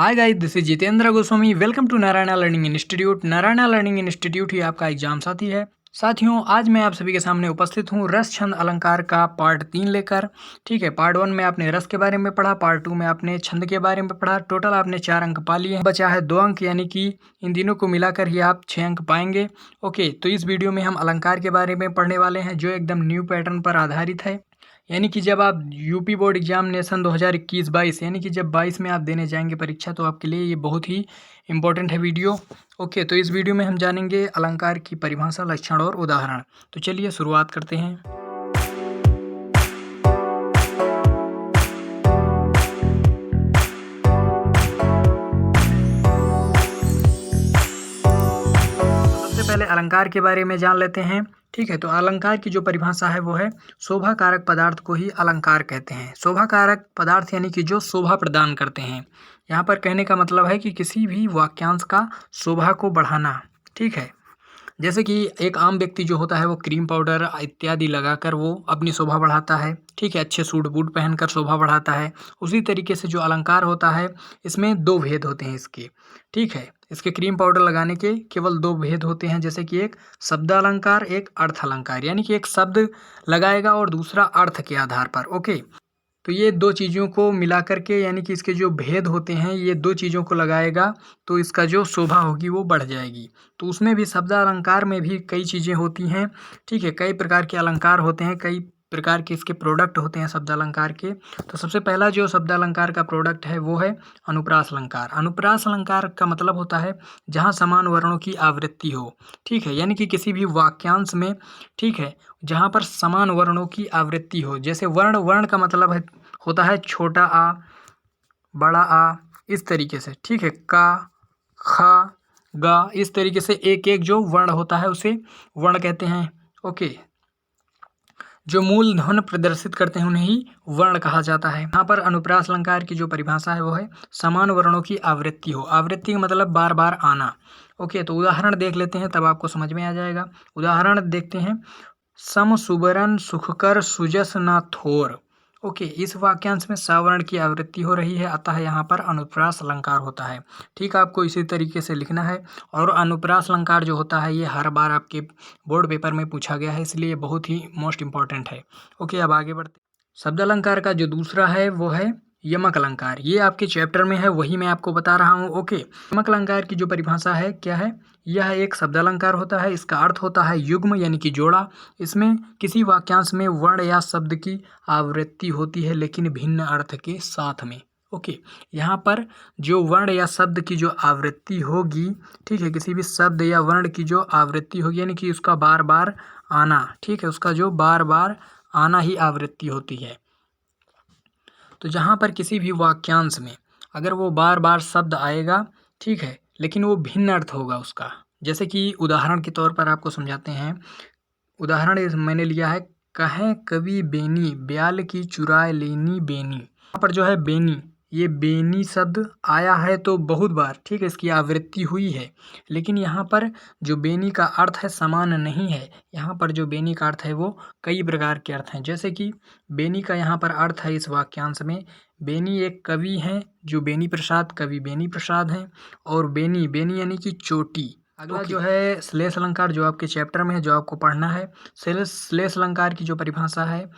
Hi guys, this is Jitendra Goswami. Welcome to Narayana learning institute. Narayana learning institute ही आपका exam साथी है। साथियों, आज मैं आप सभी के सामने उपस्थित हूँ रस छंद अलंकार का पार्ट 3 लेकर। ठीक है, पार्ट 1 में आपने रस के बारे में पढ़ा, पार्ट 2 में आपने छंद के बारे में पढ़ा। टोटल आपने 4 अंक पा लिए हैं, बचा है 2 अंक, यानी कि इन तीनों को मिलाकर ही आप 6 अंक पाएंगे। ओके, तो इस वीडियो में हम अलंकार के बारे में पढ़ने वाले हैं, जो एकदम न्यू पैटर्न पर आधारित है। यानी कि जब आप यूपी बोर्ड एग्जामिनेशन 2021-22 यानी कि जब 22 में आप देने जाएंगे परीक्षा, तो आपके लिए ये बहुत ही इम्पोर्टेंट है वीडियो। ओके, तो इस वीडियो में हम जानेंगे अलंकार की परिभाषा, लक्षण और उदाहरण। तो चलिए शुरुआत करते हैं। सबसे पहले अलंकार के बारे में जान लेते हैं। ठीक है, तो अलंकार की जो परिभाषा है वो है शोभा कारक पदार्थ को ही अलंकार कहते हैं। शोभा कारक पदार्थ यानी कि जो शोभा प्रदान करते हैं। यहाँ पर कहने का मतलब है कि किसी भी वाक्यांश का शोभा को बढ़ाना। ठीक है, जैसे कि एक आम व्यक्ति जो होता है वो क्रीम पाउडर इत्यादि लगाकर वो अपनी शोभा बढ़ाता है। ठीक है, अच्छे सूट बूट पहनकर शोभा बढ़ाता है। उसी तरीके से जो अलंकार होता है, इसमें 2 भेद होते हैं इसके। ठीक है, इसके क्रीम पाउडर लगाने के केवल 2 भेद होते हैं, जैसे कि एक शब्द अलंकार, एक अर्थ अलंकार। यानी कि एक शब्द लगाएगा और दूसरा अर्थ के आधार पर। ओके, तो ये 2 चीज़ों को मिला कर के, यानी कि इसके जो भेद होते हैं, ये 2 चीज़ों को लगाएगा तो इसका जो शोभा होगी वो बढ़ जाएगी। तो उसमें भी शब्द अलंकार में भी कई चीज़ें होती हैं। ठीक है, कई प्रकार के अलंकार होते हैं, कई प्रकार के इसके प्रोडक्ट होते हैं शब्द अलंकार के। तो सबसे पहला जो शब्द अलंकार का प्रोडक्ट है वो है अनुप्रास अलंकार। अनुप्रास अलंकार का मतलब होता है जहाँ समान वर्णों की आवृत्ति हो। ठीक है, यानी कि किसी भी वाक्यांश में, ठीक है, जहाँ पर समान वर्णों की आवृत्ति हो। जैसे वर्ण, वर्ण का मतलब है होता है छोटा आ, बड़ा आ, इस तरीके से। ठीक है, का, खा, गा, इस तरीके से एक एक जो वर्ण होता है उसे वर्ण कहते हैं। ओके, जो मूल ध्वनि प्रदर्शित करते हैं उन्हें ही वर्ण कहा जाता है। यहाँ पर अनुप्रास अलंकार की जो परिभाषा है वो है समान वर्णों की आवृत्ति हो। आवृत्ति का मतलब बार बार आना। ओके, तो उदाहरण देख लेते हैं, तब आपको समझ में आ जाएगा। उदाहरण देखते हैं। सम सुबरन सुखकर सुजस न थोर। ओके, इस वाक्यांश में सवर्ण की आवृत्ति हो रही है, अतः यहाँ पर अनुप्रास अलंकार होता है। ठीक, आपको इसी तरीके से लिखना है। और अनुप्रास अलंकार जो होता है ये हर बार आपके बोर्ड पेपर में पूछा गया है, इसलिए बहुत ही मोस्ट इंपॉर्टेंट है। ओके, अब आगे बढ़ते। शब्द अलंकार का जो दूसरा है वो है यमक अलंकार। ये आपके चैप्टर में है, वही मैं आपको बता रहा हूँ। ओके, यमक अलंकार की जो परिभाषा है क्या है, यह एक शब्द अलंकार होता है। इसका अर्थ होता है युग्म, यानी कि जोड़ा। इसमें किसी वाक्यांश में वर्ण या शब्द की आवृत्ति होती है, लेकिन भिन्न अर्थ के साथ में। ओके, यहाँ पर जो वर्ण या शब्द की जो आवृत्ति होगी, ठीक है, किसी भी शब्द या वर्ण की जो आवृत्ति होगी, यानी कि उसका बार बार आना। ठीक है, उसका जो बार बार आना ही आवृत्ति होती है। तो जहाँ पर किसी भी वाक्यांश में अगर वो बार बार शब्द आएगा, ठीक है, लेकिन वो भिन्न अर्थ होगा उसका। जैसे कि उदाहरण के तौर पर आपको समझाते हैं। उदाहरण मैंने लिया है, कहें कवि बेनी ब्याल की चुराए लेनी बेनी। यहाँ पर जो है बेनी, ये बेनी शब्द आया है तो बहुत बार, ठीक है, इसकी आवृत्ति हुई है। लेकिन यहाँ पर जो बेनी का अर्थ है समान नहीं है। यहाँ पर जो बेनी का अर्थ है वो कई प्रकार के अर्थ हैं। जैसे कि बेनी का यहाँ पर अर्थ है इस वाक्यांश में, बेनी एक कवि हैं जो बेनी प्रसाद, कवि बेनी प्रसाद हैं। और बेनी, बेनी यानी कि चोटी। अगला जो है श्लेष अलंकार, जो आपके चैप्टर में है, जो आपको पढ़ना है। श्लेष अलंकार की जो परिभाषा है,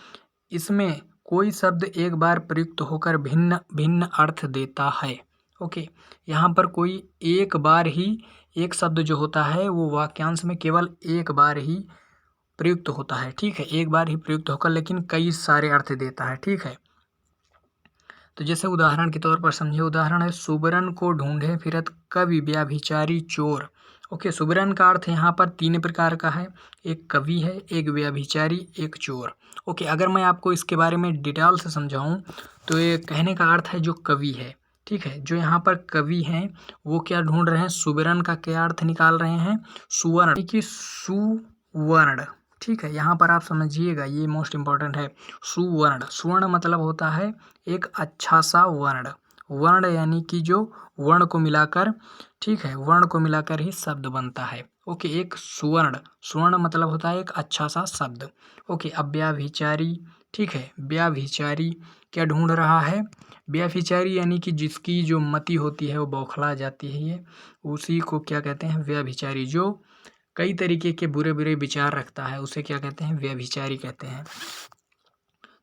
इसमें कोई शब्द एक बार प्रयुक्त होकर भिन्न भिन्न अर्थ देता है। ओके, यहाँ पर कोई एक बार ही एक शब्द जो होता है वो वाक्यांश में केवल एक बार ही प्रयुक्त होता है। ठीक है, एक बार ही प्रयुक्त होकर लेकिन कई सारे अर्थ देता है। ठीक है, तो जैसे उदाहरण के तौर पर समझिए। उदाहरण है, सुबरन को ढूंढे फिरत कवि व्याभिचारी चोर। ओके, सुबरन का अर्थ यहाँ पर 3 प्रकार का है। एक कवि है, एक व्याभिचारी, एक चोर। ओके, अगर मैं आपको इसके बारे में डिटेल से समझाऊं तो ये कहने का अर्थ है जो कवि है। ठीक है, जो यहाँ पर कवि हैं वो क्या ढूंढ रहे हैं, सुबरन का क्या अर्थ निकाल रहे हैं, सुवर्ण की सुवर्ण। ठीक है, यहाँ पर आप समझिएगा, ये मोस्ट इम्पॉर्टेंट है। सुवर्ण, सुवर्ण मतलब होता है एक अच्छा सा वर्ण। वर्ण यानी कि जो वर्ण को मिलाकर, ठीक है, वर्ण को मिलाकर ही शब्द बनता है। ओके, एक सुवर्ण, सुवर्ण मतलब होता है एक अच्छा सा शब्द। ओके, अब व्याभिचारी, ठीक है, व्याभिचारी क्या ढूंढ रहा है? व्यभिचारी यानी कि जिसकी जो मति होती है वो बौखला जाती है, ये उसी को क्या कहते हैं? व्यभिचारी। जो कई तरीके के बुरे बुरे विचार रखता है उसे क्या कहते हैं? व्यभिचारी कहते हैं।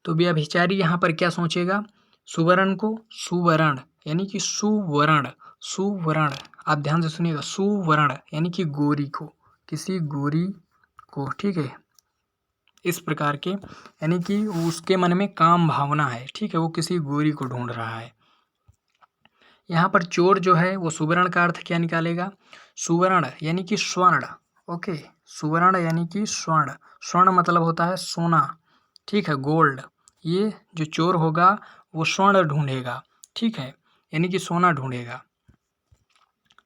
तो व्यभिचारी यहाँ पर क्या सोचेगा? सुवर्ण को सुवर्ण यानी कि सुवर्ण, सुवर्ण आप ध्यान से सुनिएगा, सुवर्ण यानी कि गोरी को, किसी गोरी को, ठीक है, इस प्रकार के, यानी कि उसके मन में काम भावना है, ठीक है, वो किसी गोरी को ढूंढ रहा है। यहाँ पर चोर जो है वो सुवर्ण का अर्थ क्या निकालेगा? सुवर्ण यानी कि स्वर्ण, ओके, सुवर्ण यानी कि स्वर्ण, स्वर्ण मतलब होता है सोना, ठीक है, गोल्ड। ये जो चोर होगा वो स्वर्ण ढूंढेगा, ठीक है, यानी कि सोना ढूंढेगा।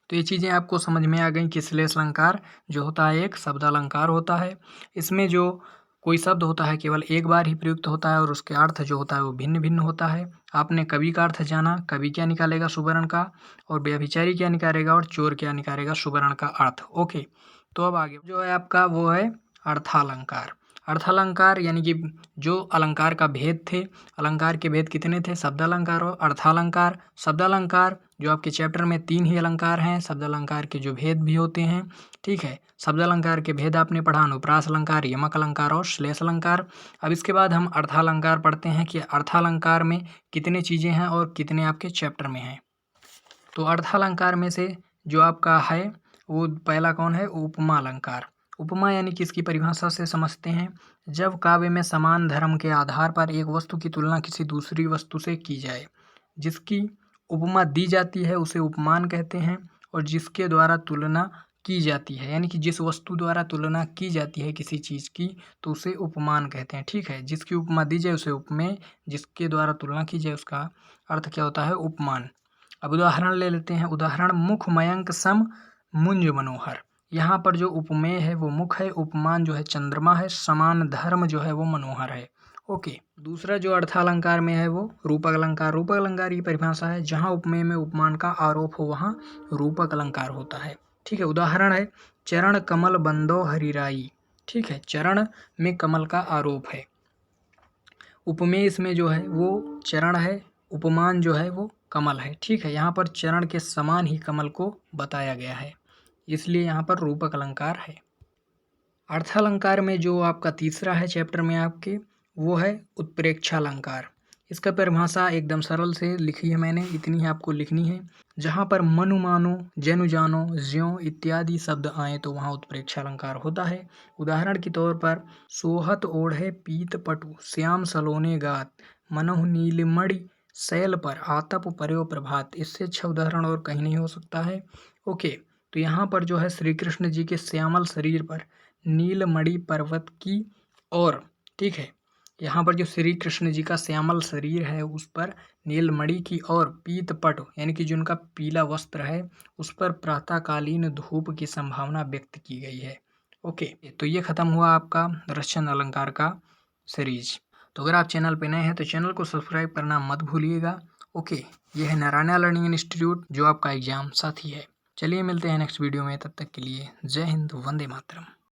तो ये चीज़ें आपको समझ में आ गई कि श्लेष अलंकार जो होता है एक शब्द अलंकार होता है। इसमें जो कोई शब्द होता है केवल एक बार ही प्रयुक्त होता है और उसके अर्थ जो होता है वो भिन्न भिन्न होता है। आपने कवि का अर्थ जाना, कवि क्या निकालेगा? सुवर्ण का, और व्यभिचारी क्या निकालेगा, और चोर क्या निकालेगा? सुवर्ण का अर्थ। ओके, तो अब आगे जो है आपका वो है अर्थालंकार। अर्थालंकार यानी कि जो अलंकार का भेद थे, अलंकार के भेद कितने थे? शब्द अलंकार और अर्थालंकार। शब्द अलंकार जो आपके चैप्टर में 3 ही अलंकार हैं, शब्द अलंकार के जो भेद भी होते हैं, ठीक है। शब्द अलंकार के भेद आपने पढ़ा, अनुप्रास अलंकार, यमक अलंकार और श्लेष अलंकार। अब इसके बाद हम अर्थालंकार पढ़ते हैं कि अर्थालंकार में कितने चीज़ें हैं और कितने आपके चैप्टर में हैं। तो अर्थालंकार में से जो आपका है वो पहला कौन है? उपमा अलंकार। उपमा यानी कि इसकी परिभाषा से समझते हैं, जब काव्य में समान धर्म के आधार पर एक वस्तु की तुलना किसी दूसरी वस्तु से की जाए, जिसकी उपमा दी जाती है उसे उपमान कहते हैं, और जिसके द्वारा तुलना की जाती है, यानी कि जिस वस्तु द्वारा तुलना की जाती है किसी चीज़ की तो उसे उपमान कहते हैं, ठीक है। जिसकी उपमा दी जाए उसे उपमेय, जिसके द्वारा तुलना की जाए उसका अर्थ क्या होता है? उपमान। अब उदाहरण ले लेते हैं। उदाहरण, मुख मयंक सम मुंज मनोहर। यहाँ पर जो उपमेय है वो मुख है, उपमान जो है चंद्रमा है, समान धर्म जो है वो मनोहर है। ओके, दूसरा जो अर्थालंकार में है वो रूपक अलंकार। रूपक अलंकार की परिभाषा है, जहाँ उपमेय में उपमान का आरोप हो वहाँ रूपक अलंकार होता है, ठीक है। उदाहरण है, चरण कमल बंदो हरिराई, ठीक है, चरण में कमल का आरोप है। उपमेय इसमें जो है वो चरण है, उपमान जो है वो कमल है, ठीक है। यहाँ पर चरण के समान ही कमल को बताया गया है, इसलिए यहाँ पर रूपक अलंकार है। अर्थालंकार में जो आपका तीसरा है चैप्टर में आपके, वो है उत्प्रेक्षालंकार। इसका परिभाषा एकदम सरल से लिखी है मैंने, इतनी ही आपको लिखनी है। जहाँ पर मनु मानो, जनु जानो, ज्यों इत्यादि शब्द आए तो वहाँ उत्प्रेक्षालंकार होता है। उदाहरण के तौर पर, सोहत ओढ़े पीत पटु, श्याम सलोने गात, मनहु नीलमणि शैल पर, आतप पर्यो प्रभात। इससे अच्छा उदाहरण और कहीं नहीं हो सकता है। ओके, तो यहाँ पर जो है श्री कृष्ण जी के श्यामल शरीर पर नीलमणि पर्वत की और, ठीक है, यहाँ पर जो श्री कृष्ण जी का श्यामल शरीर है उस पर नीलमणि की और पीत पट यानी कि जो उनका पीला वस्त्र है उस पर प्रातःकालीन धूप की संभावना व्यक्त की गई है। ओके, तो ये खत्म हुआ आपका रचन अलंकार का सीरीज। तो अगर आप चैनल पे नए हैं तो चैनल को सब्सक्राइब करना मत भूलिएगा। ओके, ये है नारायणा लर्निंग इंस्टीट्यूट जो आपका एग्जाम साथी है। चलिए मिलते हैं नेक्स्ट वीडियो में, तब तक के लिए जय हिंद, वंदे मातरम।